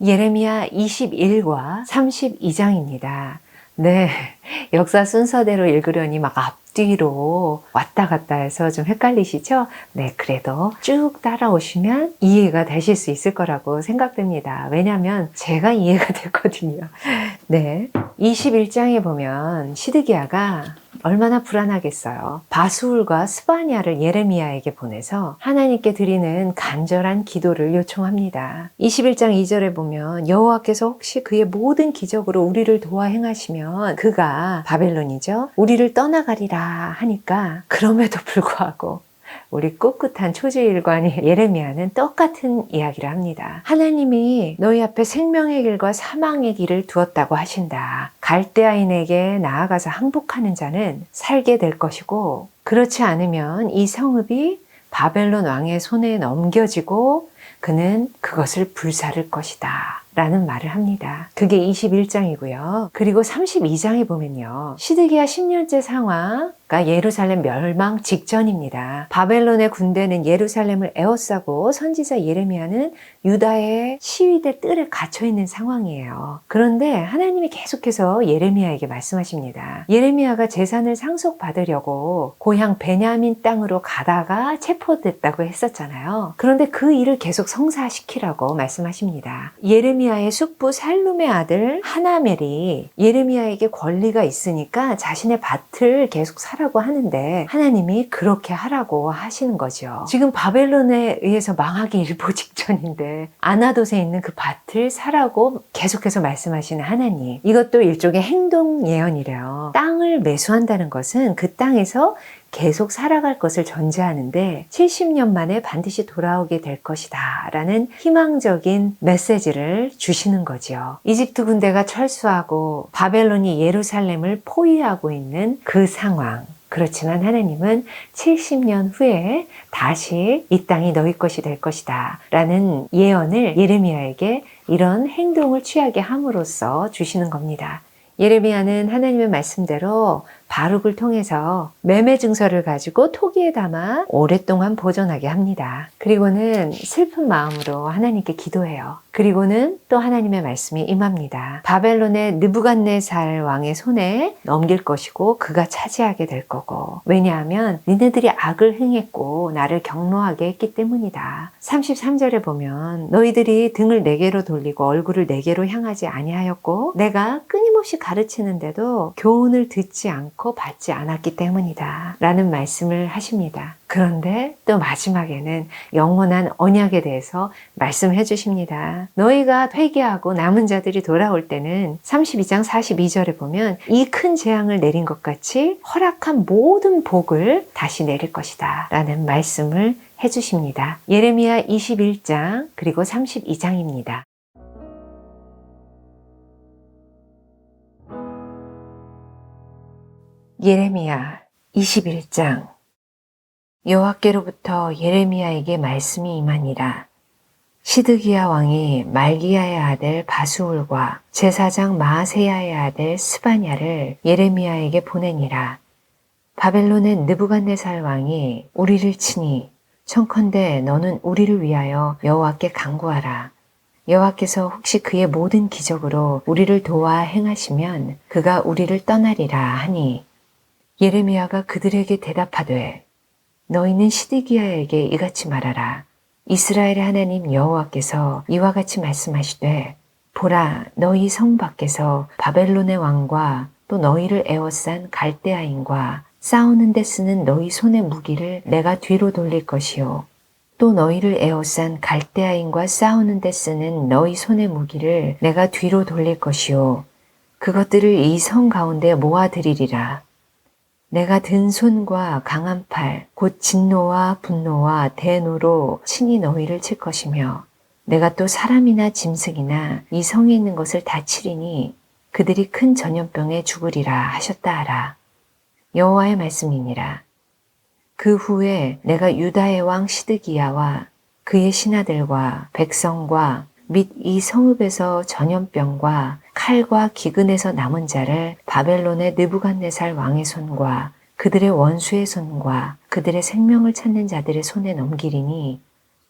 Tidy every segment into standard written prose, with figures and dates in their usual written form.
예레미야 21과 32장입니다. 네, 역사 순서대로 읽으려니 막 앞뒤로 왔다 갔다 해서 좀 헷갈리시죠? 네, 그래도 쭉 따라오시면 이해가 되실 수 있을 거라고 생각됩니다. 왜냐하면 제가 이해가 됐거든요. 네, 21장에 보면 시드기야가 얼마나 불안하겠어요. 바수울과 스바냐를 예레미야에게 보내서 하나님께 드리는 간절한 기도를 요청합니다. 21장 2절에 보면 여호와께서 혹시 그의 모든 기적으로 우리를 도와 행하시면 그가 바벨론이죠. 우리를 떠나가리라 하니까 그럼에도 불구하고 우리 꿋꿋한 초지일관이 예레미야는 똑같은 이야기를 합니다. 하나님이 너희 앞에 생명의 길과 사망의 길을 두었다고 하신다. 갈대아인에게 나아가서 항복하는 자는 살게 될 것이고 그렇지 않으면 이 성읍이 바벨론 왕의 손에 넘겨지고 그는 그것을 불사를 것이다 라는 말을 합니다. 그게 21장이고요. 그리고 32장에 보면요. 시드기야 10년째 상황가 예루살렘 멸망 직전입니다. 바벨론의 군대는 예루살렘을 에워싸고 선지자 예레미야는 유다의 시위대 뜰에 갇혀있는 상황이에요. 그런데 하나님이 계속해서 예레미야에게 말씀하십니다. 예레미야가 재산을 상속받으려고 고향 베냐민 땅으로 가다가 체포됐다고 했었잖아요. 그런데 그 일을 계속 성사시키라고 말씀하십니다. 예레미야의 숙부 살룸의 아들 하나멜이 예레미야에게 권리가 있으니까 자신의 밭을 계속 사라고 하는데 하나님이 그렇게 하라고 하시는 거죠. 지금 바벨론에 의해서 망하기 일보 직전인데 아나돗에 있는 그 밭을 사라고 계속해서 말씀하시는 하나님. 이것도 일종의 행동 예언이래요. 땅을 매수한다는 것은 그 땅에서 계속 살아갈 것을 전제하는데 70년 만에 반드시 돌아오게 될 것이다 라는 희망적인 메시지를 주시는 거죠. 이집트 군대가 철수하고 바벨론이 예루살렘을 포위하고 있는 그 상황. 그렇지만 하나님은 70년 후에 다시 이 땅이 너희 것이 될 것이다 라는 예언을 예레미야에게 이런 행동을 취하게 함으로써 주시는 겁니다. 예레미야는 하나님의 말씀대로 바룩을 통해서 매매 증서를 가지고 토기에 담아 오랫동안 보존하게 합니다. 그리고는 슬픈 마음으로 하나님께 기도해요. 그리고는 또 하나님의 말씀이 임합니다. 바벨론의 느부갓네살 왕의 손에 넘길 것이고 그가 차지하게 될 거고 왜냐하면 니네들이 악을 행했고 나를 경노하게 했기 때문이다. 33절에 보면 너희들이 등을 내게로 돌리고 얼굴을 내게로 향하지 아니하였고 내가 끊임없이 가르치는데도 교훈을 듣지 않고 받지 않았기 때문이다 라는 말씀을 하십니다. 그런데 또 마지막에는 영원한 언약에 대해서 말씀해 주십니다. 너희가 회개하고 남은 자들이 돌아올 때는 32장 42절에 보면 이 큰 재앙을 내린 것 같이 허락한 모든 복을 다시 내릴 것이다 라는 말씀을 해 주십니다. 예레미야 21장 그리고 32장입니다. 예레미야 21장 여호와께로부터 예레미야에게 말씀이 임하니라. 시드기야 왕이 말기야의 아들 바수울과 제사장 마아세야의 아들 스바냐를 예레미야에게 보내니라. 바벨론의 느부갓네살 왕이 우리를 치니 청컨대 너는 우리를 위하여 여호와께 간구하라. 여호와께서 혹시 그의 모든 기적으로 우리를 도와 행하시면 그가 우리를 떠나리라 하니 예레미야가 그들에게 대답하되 너희는 시드기야에게 이같이 말하라. 이스라엘의 하나님 여호와께서 이와 같이 말씀하시되 보라 너희 성 밖에서 바벨론의 왕과 또 너희를 에워싼 갈대아인과 싸우는 데 쓰는 너희 손의 무기를 내가 뒤로 돌릴 것이요 또 너희를 에워싼 갈대아인과 싸우는 데 쓰는 너희 손의 무기를 내가 뒤로 돌릴 것이요 그것들을 이 성 가운데 모아들이리라. 내가 든 손과 강한 팔, 곧 진노와 분노와 대노로 친히 너희를 칠 것이며 내가 또 사람이나 짐승이나 이 성에 있는 것을 다 치리니 그들이 큰 전염병에 죽으리라 하셨다 하라. 여호와의 말씀이니라. 그 후에 내가 유다의 왕 시드기야와 그의 신하들과 백성과 및 이 성읍에서 전염병과 칼과 기근에서 남은 자를 바벨론의 느부갓네살 왕의 손과 그들의 원수의 손과 그들의 생명을 찾는 자들의 손에 넘기리니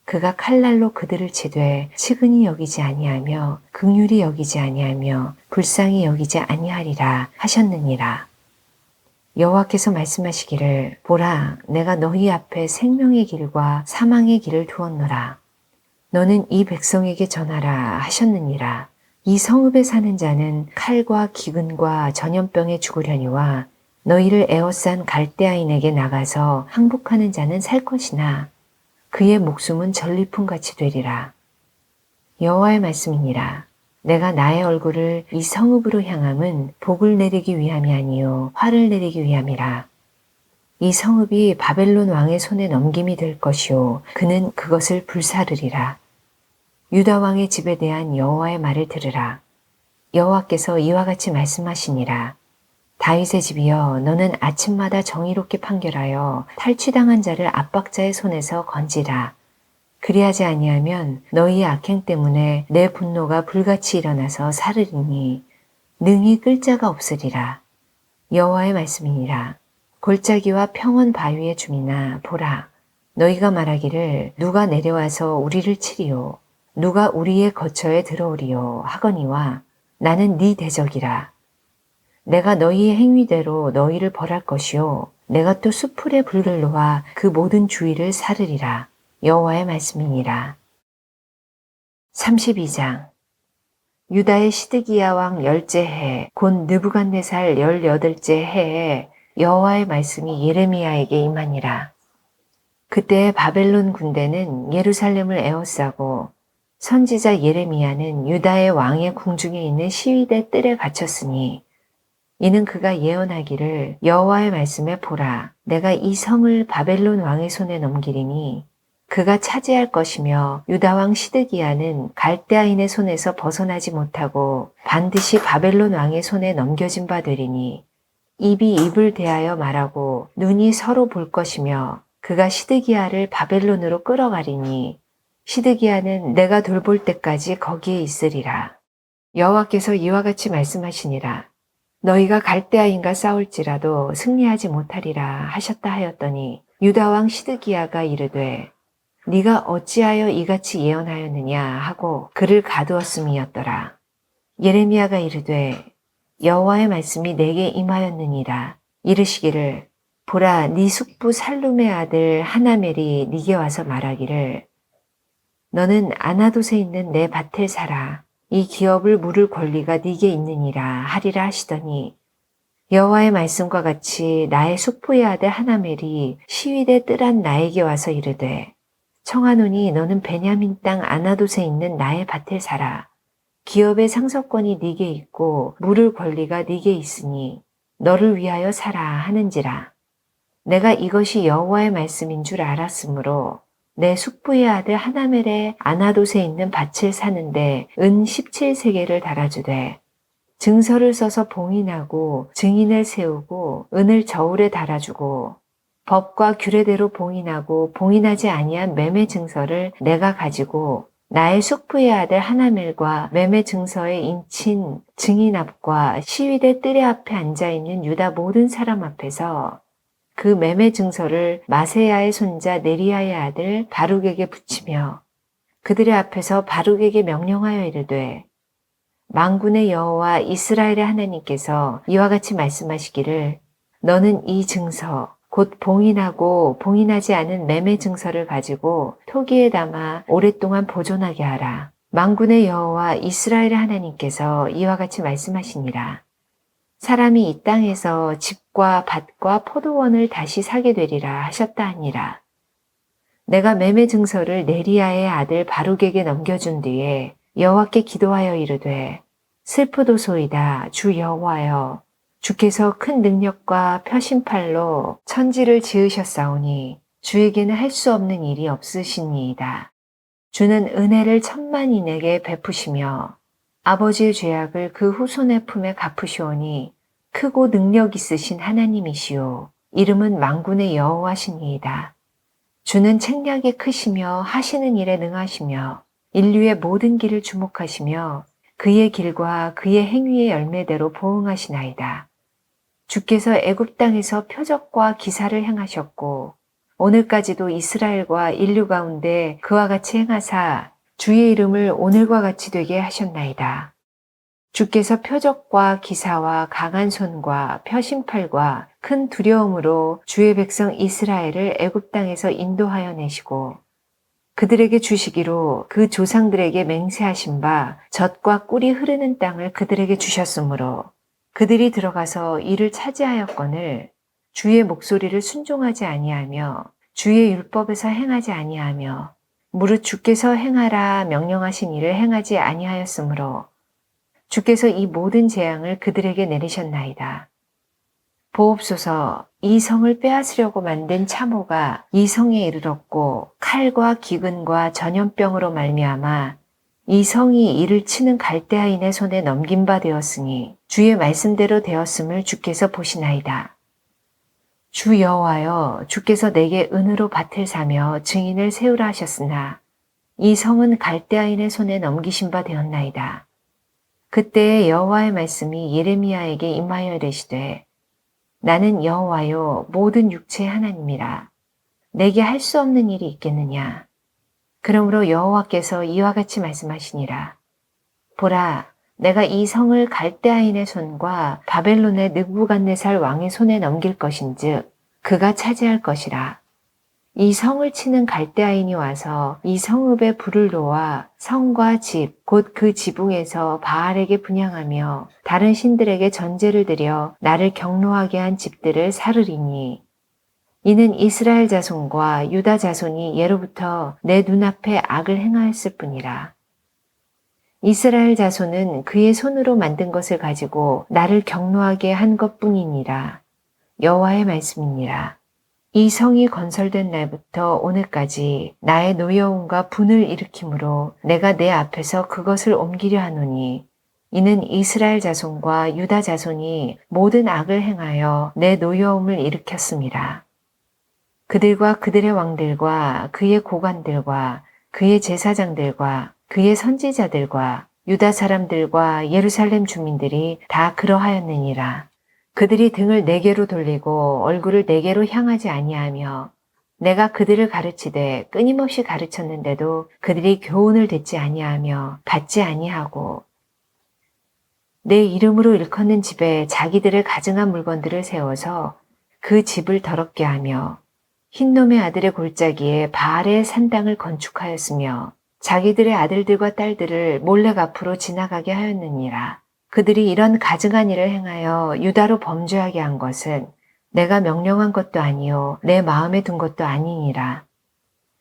그가 칼날로 그들을 치되 측은히 여기지 아니하며 긍휼히 여기지 아니하며 불쌍히 여기지 아니하리라 하셨느니라. 여호와께서 말씀하시기를 보라 내가 너희 앞에 생명의 길과 사망의 길을 두었노라. 너는 이 백성에게 전하라 하셨느니라. 이 성읍에 사는 자는 칼과 기근과 전염병에 죽으려니와 너희를 에워싼 갈대아인에게 나가서 항복하는 자는 살 것이나 그의 목숨은 전리품같이 되리라. 여호와의 말씀이니라. 내가 나의 얼굴을 이 성읍으로 향함은 복을 내리기 위함이 아니요 화를 내리기 위함이라. 이 성읍이 바벨론 왕의 손에 넘김이 될 것이요 그는 그것을 불사르리라. 유다 왕의 집에 대한 여호와의 말을 들으라. 여호와께서 이와 같이 말씀하시니라. 다윗의 집이여 너는 아침마다 정의롭게 판결하여 탈취당한 자를 압박자의 손에서 건지라. 그리하지 아니하면 너희의 악행 때문에 내 분노가 불같이 일어나서 사르리니 능히 끌 자가 없으리라. 여호와의 말씀이니라. 골짜기와 평원 바위의 주민아 보라. 너희가 말하기를 누가 내려와서 우리를 치리요 누가 우리의 거처에 들어오리요 하거니와 나는 네 대적이라. 내가 너희의 행위대로 너희를 벌할 것이요 내가 또 수풀의 불을 놓아 그 모든 주위를 사르리라. 여호와의 말씀이니라. 32장 유다의 시드기야 왕 10째 해 곧 느부갓네살 18째 해에 여호와의 말씀이 예레미야에게 임하니라. 그때 바벨론 군대는 예루살렘을 에워싸고 선지자 예레미야는 유다의 왕의 궁중에 있는 시위대 뜰에 갇혔으니 이는 그가 예언하기를 여호와의 말씀에 보라 내가 이 성을 바벨론 왕의 손에 넘기리니 그가 차지할 것이며 유다 왕 시드기야는 갈대아인의 손에서 벗어나지 못하고 반드시 바벨론 왕의 손에 넘겨진 바 되리니 입이 입을 대하여 말하고 눈이 서로 볼 것이며 그가 시드기야를 바벨론으로 끌어가리니 시드기야는 내가 돌볼 때까지 거기에 있으리라. 여호와께서 이와 같이 말씀하시니라. 너희가 갈대아인과 싸울지라도 승리하지 못하리라 하셨다 하였더니 유다 왕 시드기야가 이르되 네가 어찌하여 이같이 예언하였느냐 하고 그를 가두었음이었더라. 예레미야가 이르되 여호와의 말씀이 내게 임하였느니라. 이르시기를 보라 네 숙부 살룸의 아들 하나멜이 네게 와서 말하기를 너는 아나돗에 있는 내 밭을 사라. 이 기업을 물을 권리가 네게 있느니라 하리라 하시더니 여호와의 말씀과 같이 나의 숙부의 아들 하나멜이 시위대 뜰한 나에게 와서 이르되 청하노니 너는 베냐민 땅 아나돗에 있는 나의 밭을 사라. 기업의 상속권이 네게 있고 물을 권리가 네게 있으니 너를 위하여 사라 하는지라. 내가 이것이 여호와의 말씀인 줄 알았으므로 내 숙부의 아들 하나멜의 아나돗에 있는 밭을 사는데 은 17세겔을 달아주되 증서를 써서 봉인하고 증인을 세우고 은을 저울에 달아주고 법과 규례대로 봉인하고 봉인하지 아니한 매매 증서를 내가 가지고 나의 숙부의 아들 하나멜과 매매 증서에 인친 증인 앞과 시위대 뜰의 앞에 앉아있는 유다 모든 사람 앞에서 그 매매 증서를 마세야의 손자 네리야의 아들 바룩에게 붙이며 그들의 앞에서 바룩에게 명령하여 이르되 만군의 여호와 이스라엘의 하나님께서 이와 같이 말씀하시기를 너는 이 증서 곧 봉인하고 봉인하지 않은 매매 증서를 가지고 토기에 담아 오랫동안 보존하게 하라. 만군의 여호와 이스라엘의 하나님께서 이와 같이 말씀하시니라. 사람이 이 땅에서 집과 밭과 포도원을 다시 사게 되리라 하셨다 하니라. 내가 매매 증서를 네리야의 아들 바룩에게 넘겨준 뒤에 여호와께 기도하여 이르되 슬프도소이다 주 여호와여 주께서 큰 능력과 표심팔로 천지를 지으셨사오니 주에게는 할 수 없는 일이 없으시니이다. 주는 은혜를 천만인에게 베푸시며 아버지의 죄악을 그 후손의 품에 갚으시오니 크고 능력 있으신 하나님이시오. 이름은 만군의 여호와시니이다. 주는 책략이 크시며 하시는 일에 능하시며 인류의 모든 길을 주목하시며 그의 길과 그의 행위의 열매대로 보응하시나이다. 주께서 애굽 땅에서 표적과 기사를 행하셨고 오늘까지도 이스라엘과 인류 가운데 그와 같이 행하사 주의 이름을 오늘과 같이 되게 하셨나이다. 주께서 표적과 기사와 강한 손과 표심팔과 큰 두려움으로 주의 백성 이스라엘을 애굽 땅에서 인도하여 내시고 그들에게 주시기로 그 조상들에게 맹세하신 바 젖과 꿀이 흐르는 땅을 그들에게 주셨으므로 그들이 들어가서 이를 차지하였거늘 주의 목소리를 순종하지 아니하며 주의 율법에서 행하지 아니하며 무릇 주께서 행하라 명령하신 일을 행하지 아니하였으므로 주께서 이 모든 재앙을 그들에게 내리셨나이다. 보옵소서, 이 성을 빼앗으려고 만든 참호가 이 성에 이르렀고 칼과 기근과 전염병으로 말미암아 이 성이 이를 치는 갈대아인의 손에 넘긴 바 되었으니 주의 말씀대로 되었음을 주께서 보시나이다. 주 여호와여, 주께서 내게 은으로 밭을 사며 증인을 세우라 하셨으나 이 성은 갈대아인의 손에 넘기신 바 되었나이다. 그때에 여호와의 말씀이 예레미야에게 임하여 이르시되 나는 여호와요 모든 육체의 하나님이라. 내게 할 수 없는 일이 있겠느냐. 그러므로 여호와께서 이와 같이 말씀하시니라. 보라, 내가 이 성을 갈대아인의 손과 바벨론의 느부갓네살 왕의 손에 넘길 것인즉 그가 차지할 것이라. 이 성을 치는 갈대아인이 와서 이 성읍에 불을 놓아 성과 집, 곧 그 지붕에서 바알에게 분향하며 다른 신들에게 전제를 드려 나를 경노하게 한 집들을 사르리니 이는 이스라엘 자손과 유다 자손이 예로부터 내 눈앞에 악을 행하였을 뿐이라. 이스라엘 자손은 그의 손으로 만든 것을 가지고 나를 경노하게 한 것뿐이니라. 여호와의 말씀이니라. 이 성이 건설된 날부터 오늘까지 나의 노여움과 분을 일으키므로 내가 내 앞에서 그것을 옮기려 하노니 이는 이스라엘 자손과 유다 자손이 모든 악을 행하여 내 노여움을 일으켰습니다. 그들과 그들의 왕들과 그의 고관들과 그의 제사장들과 그의 선지자들과 유다 사람들과 예루살렘 주민들이 다 그러하였느니라. 그들이 등을 내게로 돌리고 얼굴을 내게로 향하지 아니하며 내가 그들을 가르치되 끊임없이 가르쳤는데도 그들이 교훈을 듣지 아니하며 받지 아니하고 내 이름으로 일컫는 집에 자기들의 가증한 물건들을 세워서 그 집을 더럽게 하며 흰놈의 아들의 골짜기에 바알의 산당을 건축하였으며 자기들의 아들들과 딸들을 몰래 앞으로 지나가게 하였느니라. 그들이 이런 가증한 일을 행하여 유다로 범죄하게 한 것은 내가 명령한 것도 아니요 내 마음에 둔 것도 아니니라.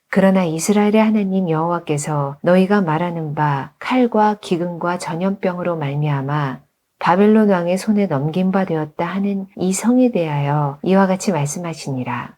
그러나 이스라엘의 하나님 여호와께서 너희가 말하는 바 칼과 기근과 전염병으로 말미암아 바벨론 왕의 손에 넘긴 바 되었다 하는 이 성에 대하여 이와 같이 말씀하시니라.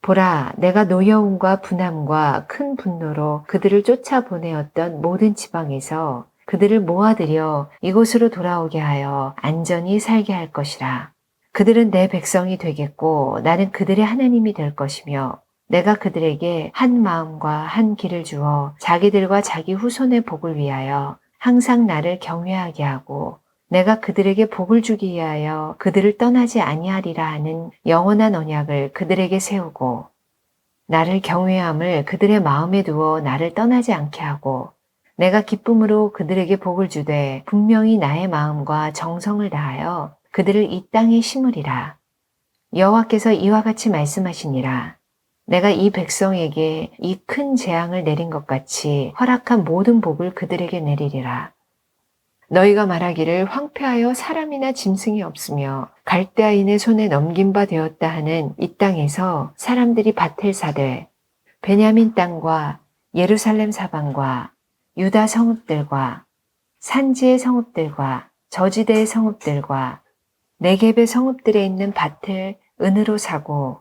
보라, 내가 노여움과 분함과 큰 분노로 그들을 쫓아보내었던 모든 지방에서 그들을 모아들여 이곳으로 돌아오게 하여 안전히 살게 할 것이라. 그들은 내 백성이 되겠고 나는 그들의 하나님이 될 것이며 내가 그들에게 한 마음과 한 길을 주어 자기들과 자기 후손의 복을 위하여 항상 나를 경외하게 하고 내가 그들에게 복을 주기 위하여 그들을 떠나지 아니하리라 하는 영원한 언약을 그들에게 세우고 나를 경외함을 그들의 마음에 두어 나를 떠나지 않게 하고 내가 기쁨으로 그들에게 복을 주되 분명히 나의 마음과 정성을 다하여 그들을 이 땅에 심으리라. 여호와께서 이와 같이 말씀하시니라. 내가 이 백성에게 이 큰 재앙을 내린 것 같이 허락한 모든 복을 그들에게 내리리라. 너희가 말하기를 황폐하여 사람이나 짐승이 없으며 갈대아인의 손에 넘긴 바 되었다 하는 이 땅에서 사람들이 밭을 사되 베냐민 땅과 예루살렘 사방과 유다 성읍들과 산지의 성읍들과 저지대의 성읍들과 네겝의 성읍들에 있는 밭을 은으로 사고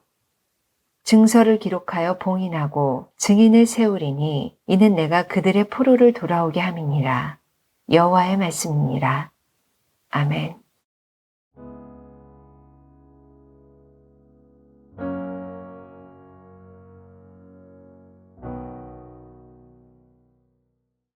증서를 기록하여 봉인하고 증인을 세우리니 이는 내가 그들의 포로를 돌아오게 함이니라. 여호와의 말씀이니라. 아멘.